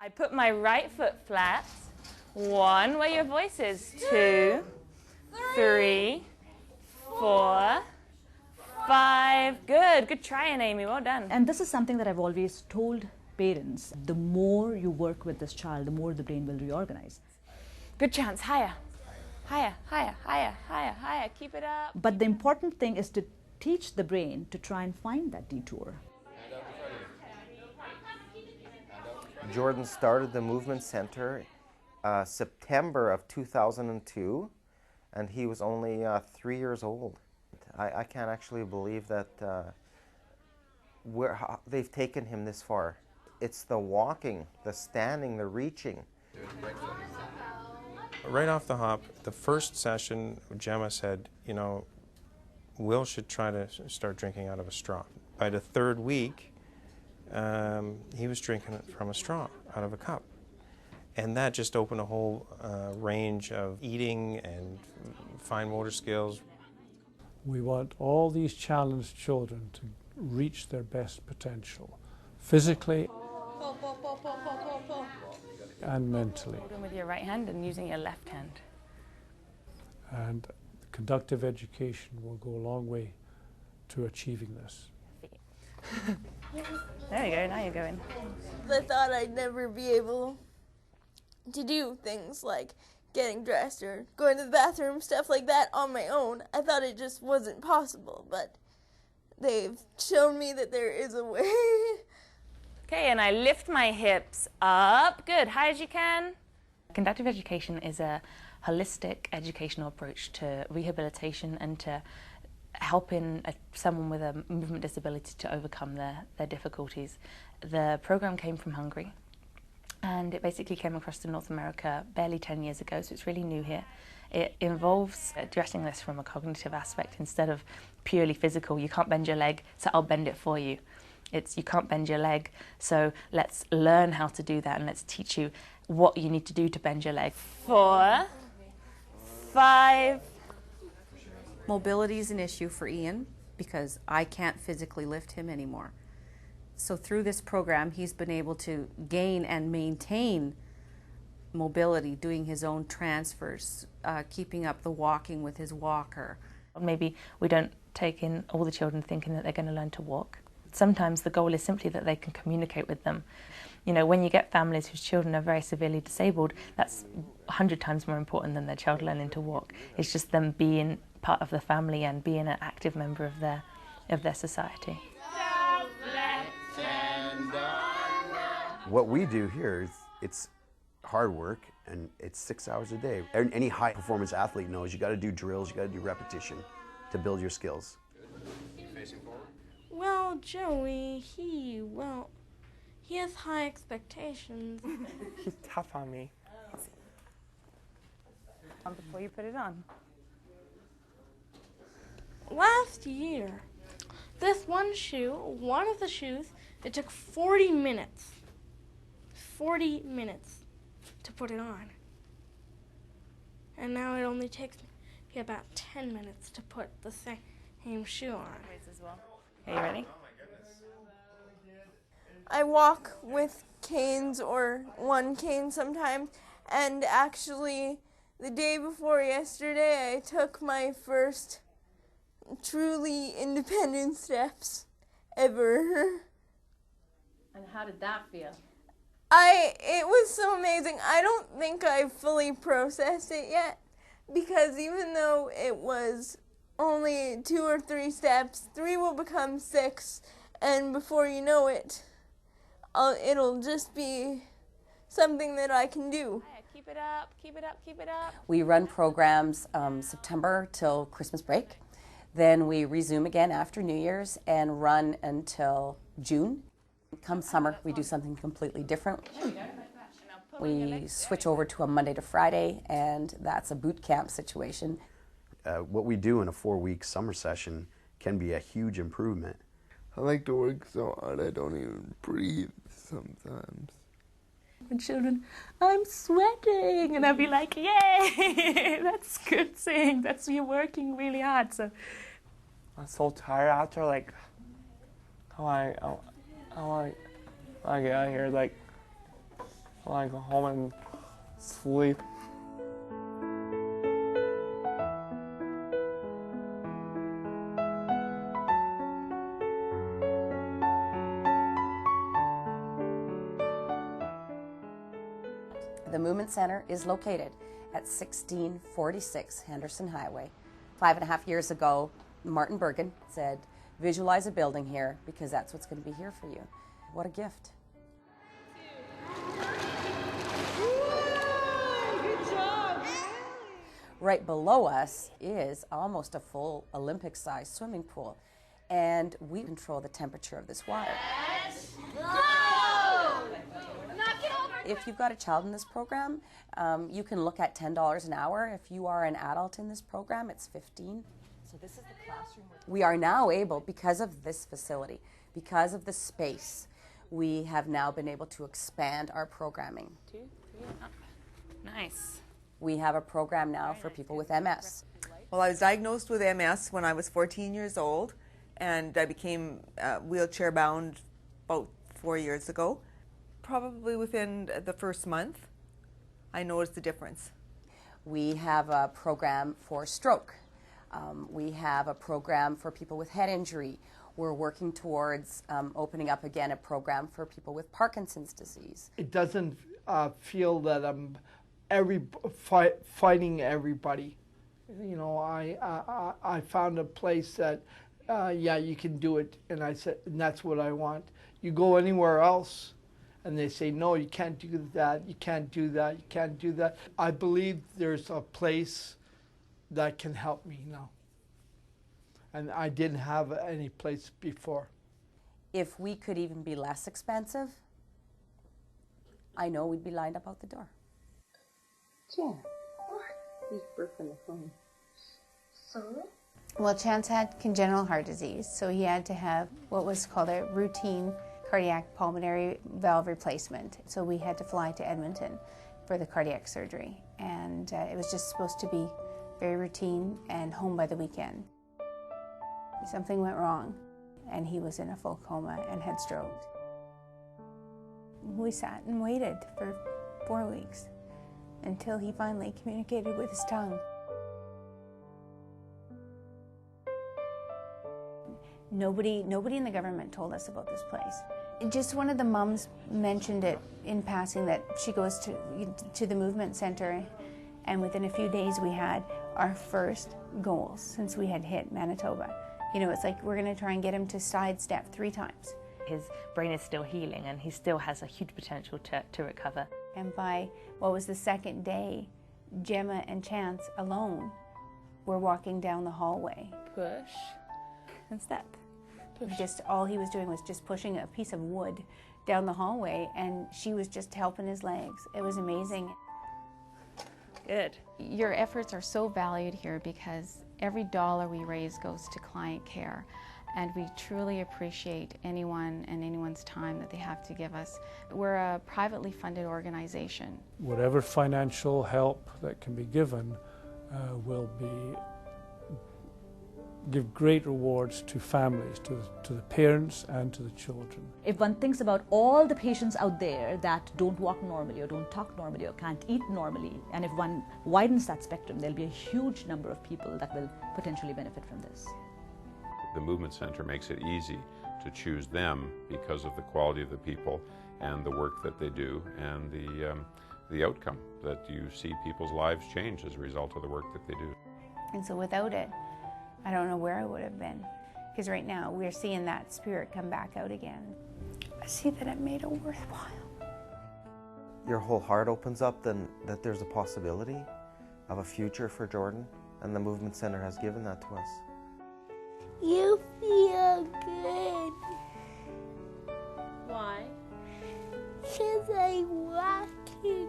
I put my right foot flat. 1, where your voice is. 2, 3, 4, 5. Good. Good trying, Amy. Well done. And this is something that I've always told parents. The more you work with this child, the more the brain will reorganize. Good chance. Higher. Higher, higher, higher, higher, higher. Keep it up. But the important thing is to teach the brain to try and find that detour. Jordan started the Movement Center September of 2002, and he was only 3 years old. I can't actually believe that they've taken him this far. It's the walking, the standing, the reaching. Right off the hop, the first session, Gemma said, you know, Will should try to start drinking out of a straw. By the third week, he was drinking it from a straw, out of a cup. And that just opened a whole range of eating and fine motor skills. We want all these challenged children to reach their best potential, physically and mentally. Holding with your right hand and using your left hand. And conductive education will go a long way to achieving this. There you go, now you're going. I thought I'd never be able to do things like getting dressed or going to the bathroom, stuff like that on my own. I thought it just wasn't possible, but they've shown me that there is a way. Okay, and I lift my hips up. Good, high as you can. Conductive education is a holistic educational approach to rehabilitation and to helping someone with a movement disability to overcome their difficulties. The program came from Hungary, and it basically came across to North America barely 10 years ago, so it's really new here. It involves addressing this from a cognitive aspect instead of purely physical. You can't bend your leg, so I'll bend it for you. It's you can't bend your leg, so let's learn how to do that and let's teach you what you need to do to bend your leg. 4, 5. Mobility is an issue for Ian because I can't physically lift him anymore. So through this program, he's been able to gain and maintain mobility, doing his own transfers, keeping up the walking with his walker. Maybe we don't take in all the children thinking that they're going to learn to walk. Sometimes the goal is simply that they can communicate with them. You know, when you get families whose children are very severely disabled, that's 100 times more important than their child learning to walk. It's just them being part of the family and being an active member of their society. What we do here is it's hard work and it's 6 hours a day. Any high performance athlete knows you got to do drills, you got to do repetition to build your skills. Facing forward. Well, Joey, he has high expectations. He's tough on me. Before you put it on. Last year, this one of the shoes, it took 40 minutes. 40 minutes to put it on. And now it only takes me about 10 minutes to put the same shoe on. Are you ready? I walk with canes or one cane sometimes, and actually the day before yesterday I took my first truly independent steps ever. And how did that feel? It was so amazing. I don't think I've fully processed it yet, because even though it was only 2 or 3 steps, 3 will become 6, and before you know it, it'll just be something that I can do. Keep it up, keep it up, keep it up. We run programs September till Christmas break. Then we resume again after New Year's and run until June. Come summer, we do something completely different. We switch over to a Monday to Friday, and that's a boot camp situation. What we do in a 4-week summer session can be a huge improvement. I like to work so hard I don't even breathe sometimes. And children, I'm sweating, and I'll be like, yay, that's good saying, that's you working really hard. So I'm so tired after, like, I want to get out of here, like, I go home and sleep. The Movement Center is located at 1646 Henderson Highway. 5.5 years ago, Martin Bergen said, visualize a building here because that's what's going to be here for you. What a gift. Good job. Right below us is almost a full Olympic-sized swimming pool, and we control the temperature of this water. If you've got a child in this program, you can look at $10 an hour. If you are an adult in this program, it's $15. So this is the classroom. We are now able, because of this facility, because of the space, we have now been able to expand our programming. 2, 3, up. Nice. We have a program now for people with MS. Well, I was diagnosed with MS when I was 14 years old, and I became wheelchair bound about 4 years ago. Probably within the first month, I noticed the difference. We have a program for stroke. We have a program for people with head injury. We're working towards opening up again a program for people with Parkinson's disease. It doesn't feel that I'm fighting everybody. You know, I found a place that, yeah, you can do it, and I said, and that's what I want. You go anywhere else, and they say, no, you can't do that, you can't do that, you can't do that. I believe there's a place that can help me now. And I didn't have any place before. If we could even be less expensive, I know we'd be lined up out the door. Jen, he's burping the phone. Sorry? Well, Chance had congenital heart disease, so he had to have what was called a routine cardiac pulmonary valve replacement. So we had to fly to Edmonton for the cardiac surgery. And it was just supposed to be very routine and home by the weekend. Something went wrong, and he was in a full coma and had stroked. We sat and waited for 4 weeks until he finally communicated with his tongue. Nobody in the government told us about this place. Just one of the moms mentioned it in passing that she goes to the movement center, and within a few days we had our first goals since we had hit Manitoba. You know, it's like we're going to try and get him to sidestep 3 times. His brain is still healing and he still has a huge potential to recover. And by what was the second day, Gemma and Chance alone were walking down the hallway. Push and step. Just all he was doing was just pushing a piece of wood down the hallway, and she was just helping his legs. It was amazing. Good. Your efforts are so valued here because every dollar we raise goes to client care, and we truly appreciate anyone and anyone's time that they have to give us. We're a privately funded organization. Whatever financial help that can be given will give great rewards to families, to the parents and to the children. If one thinks about all the patients out there that don't walk normally or don't talk normally or can't eat normally, and if one widens that spectrum, there'll be a huge number of people that will potentially benefit from this. The Movement Center makes it easy to choose them because of the quality of the people and the work that they do and the outcome that you see people's lives change as a result of the work that they do. And so without it, I don't know where I would have been, because right now we're seeing that spirit come back out again. I see that it made it worthwhile. Your whole heart opens up then that there's a possibility of a future for Jordan, and the Movement Center has given that to us. You feel good. Why? Because I'm walking.